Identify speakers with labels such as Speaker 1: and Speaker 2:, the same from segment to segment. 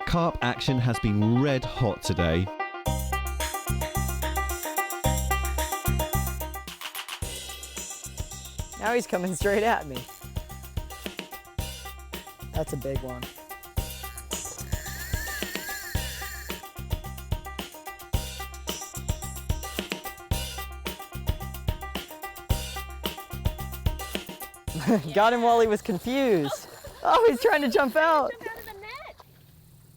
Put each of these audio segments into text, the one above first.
Speaker 1: Carp action has been red hot today.
Speaker 2: Now he's coming straight at me. That's a big one. Got him while he was confused. Oh, he's trying to jump out.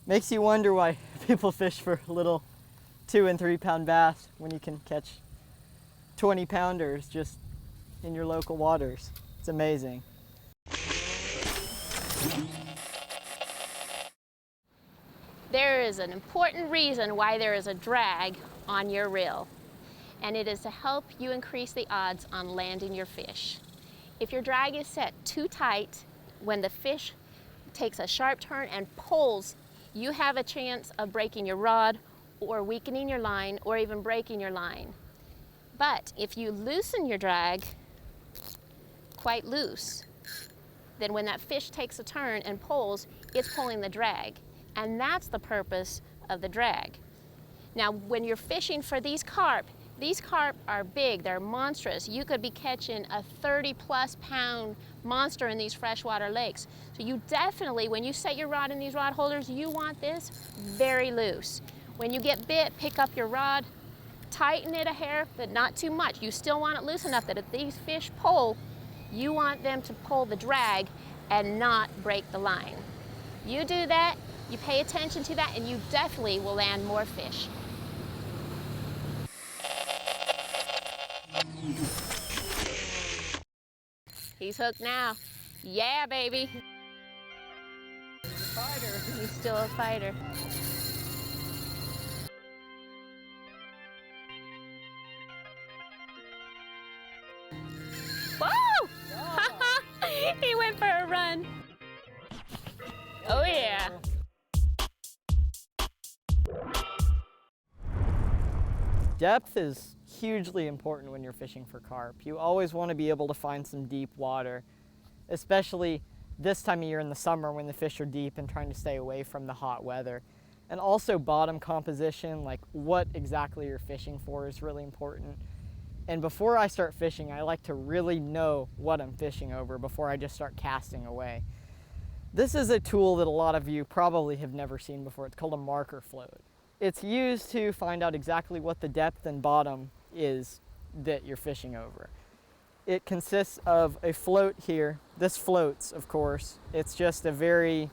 Speaker 2: Makes you wonder why people fish for little 2 and 3 pound bass when you can catch 20 pounders just in your local waters. It's amazing.
Speaker 3: There is an important reason why there is a drag on your reel, and it is to help you increase the odds on landing your fish. If your drag is set too tight, when the fish takes a sharp turn and pulls, you have a chance of breaking your rod or weakening your line or even breaking your line. But if you loosen your drag quite loose, then when that fish takes a turn and pulls, it's pulling the drag. And that's the purpose of the drag. Now, when you're fishing for these carp are big, they're monstrous. You could be catching a 30+ pound monster in these freshwater lakes. So you definitely, when you set your rod in these rod holders, you want this very loose. When you get bit, pick up your rod, tighten it a hair, but not too much. You still want it loose enough that if these fish pull, you want them to pull the drag and not break the line. You do that, you pay attention to that, and you definitely will land more fish. He's hooked now. Yeah, baby. Fighter. He's still a fighter. Whoa! He went for a run. Oh yeah.
Speaker 2: Depth is hugely important when you're fishing for carp. You always want to be able to find some deep water, especially this time of year in the summer when the fish are deep and trying to stay away from the hot weather. And also bottom composition, like what exactly you're fishing for, is really important. And before I start fishing, I like to really know what I'm fishing over before I just start casting away. This is a tool that a lot of you probably have never seen before. It's called a marker float. It's used to find out exactly what the depth and bottom is that you're fishing over. It consists of a float here. This floats, of course. It's just a very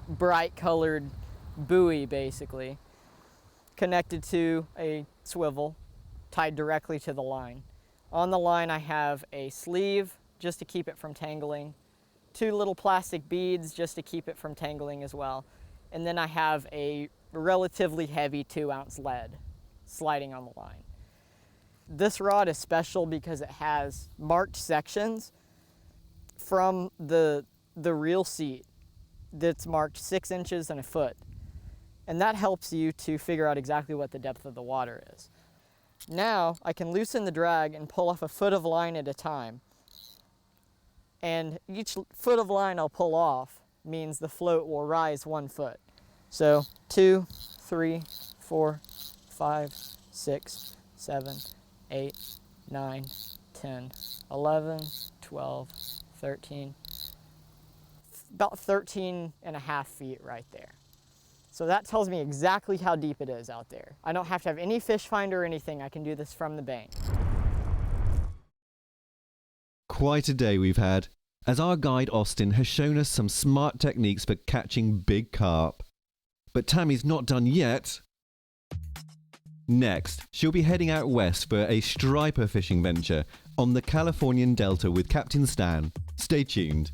Speaker 2: bright colored buoy, basically, connected to a swivel tied directly to the line. On the line I have a sleeve just to keep it from tangling, 2 little plastic beads just to keep it from tangling as well, and then I have a relatively heavy 2-ounce lead sliding on the line. This rod is special because it has marked sections from the reel seat that's marked 6 inches and a foot. And that helps you to figure out exactly what the depth of the water is. Now I can loosen the drag and pull off a foot of line at a time. And each foot of line I'll pull off means the float will rise 1 foot. So 2, 3, 4, 5, 6, 7, 8, 9, 10, 11, 12, 13, about 13 and a half feet right there. So that tells me exactly how deep it is out there. I don't have to have any fish finder or anything. I can do this from the bank.
Speaker 1: Quite a day we've had, as our guide Austin has shown us some smart techniques for catching big carp. But Tammy's not done yet. Next, she'll be heading out west for a striper fishing venture on the Californian Delta with Captain Stan. Stay tuned.